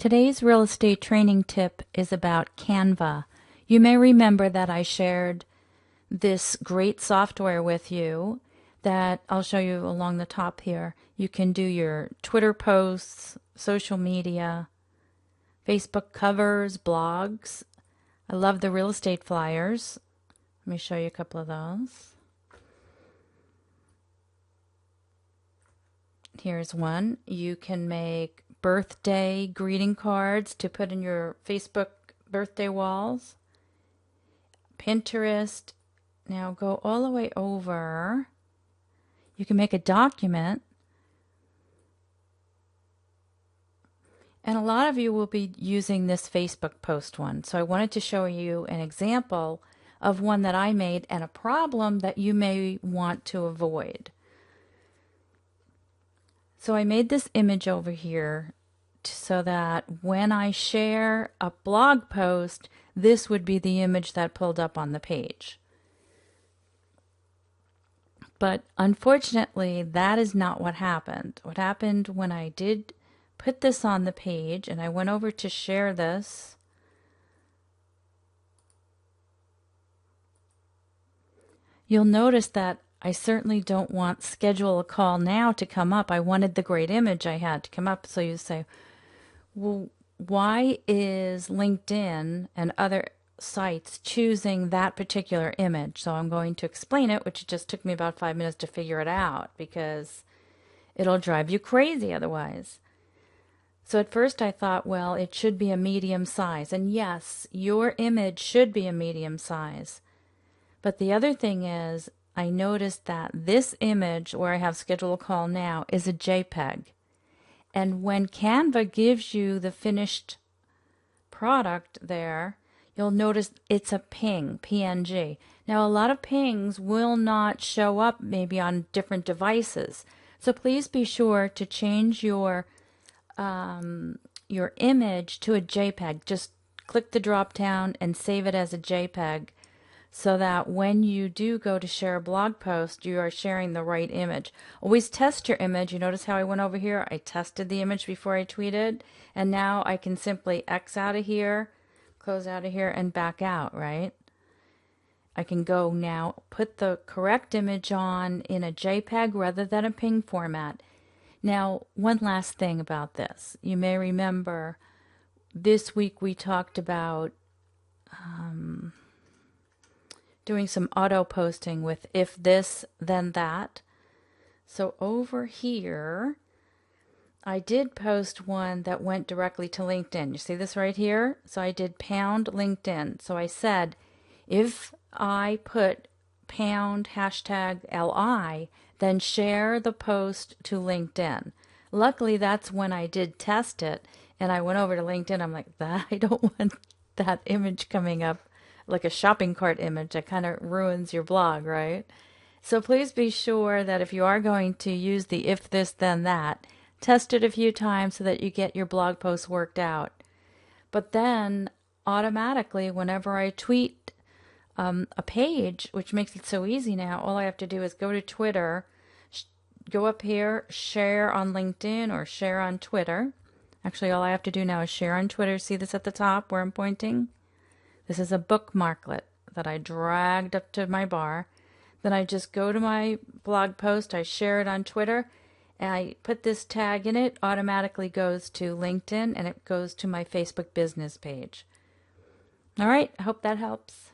Today's real estate training tip is about Canva. You may remember that I shared this great software with you that I'll show you along the top here. You can do your Twitter posts, social media, Facebook covers, blogs. I love the real estate flyers. Let me show you a couple of those. Here's one. You can make birthday greeting cards to put in your Facebook birthday walls. Pinterest. Now go all the way over. You can make a document. And a lot of you will be using this Facebook post one. So I wanted to show you an example of one that I made and a problem that you may want to avoid. So I made this image over here so that when I share a blog post, this would be the image that pulled up on the page. But unfortunately, that is not what happened. What happened when I did put this on the page and I went over to share this, you'll notice that I certainly don't want schedule a call now to come up. I wanted the great image I had to come up. So you say, well, why is LinkedIn and other sites choosing that particular image? So I'm going to explain it, which just took me about 5 minutes to figure it out because it'll drive you crazy otherwise. So at first I thought, well, it should be a medium size. And yes, your image should be a medium size. But the other thing is, I noticed that this image where I have schedule a call now is a JPEG. And when Canva gives you the finished product there, you'll notice it's a PNG. Now, a lot of pings will not show up maybe on different devices. So please be sure to change your image to a JPEG. Just click the drop down and save it as a JPEG so that when you do go to share a blog post, you are sharing the right image. Always test your image. You notice how I went over here? I tested the image before I tweeted, and now I can simply X out of here, close out of here, and back out, right? I can go now, put the correct image on in a JPEG rather than a PNG format. Now, one last thing about this. You may remember this week we talked about doing some auto posting with if this, then that. So over here, I did post one that went directly to LinkedIn. You see this right here? So I did pound LinkedIn. So I said, if I put pound hashtag LI, then share the post to LinkedIn. Luckily, that's when I did test it. And I went over to LinkedIn. I'm like, I don't want that image coming up like a shopping cart image. That kind of ruins your blog, right? So please be sure that if you are going to use the if this then that, test it a few times so that you get your blog post worked out. But then automatically whenever I tweet a page, which makes it so easy now, all I have to do is go to Twitter, go up here, share on LinkedIn or share on Twitter. Actually, all I have to do now is share on Twitter. See this at the top where I'm pointing? This is a bookmarklet that I dragged up to my bar. Then I just go to my blog post, I share it on Twitter, and I put this tag in it, automatically goes to LinkedIn, and it goes to my Facebook business page. All right, I hope that helps.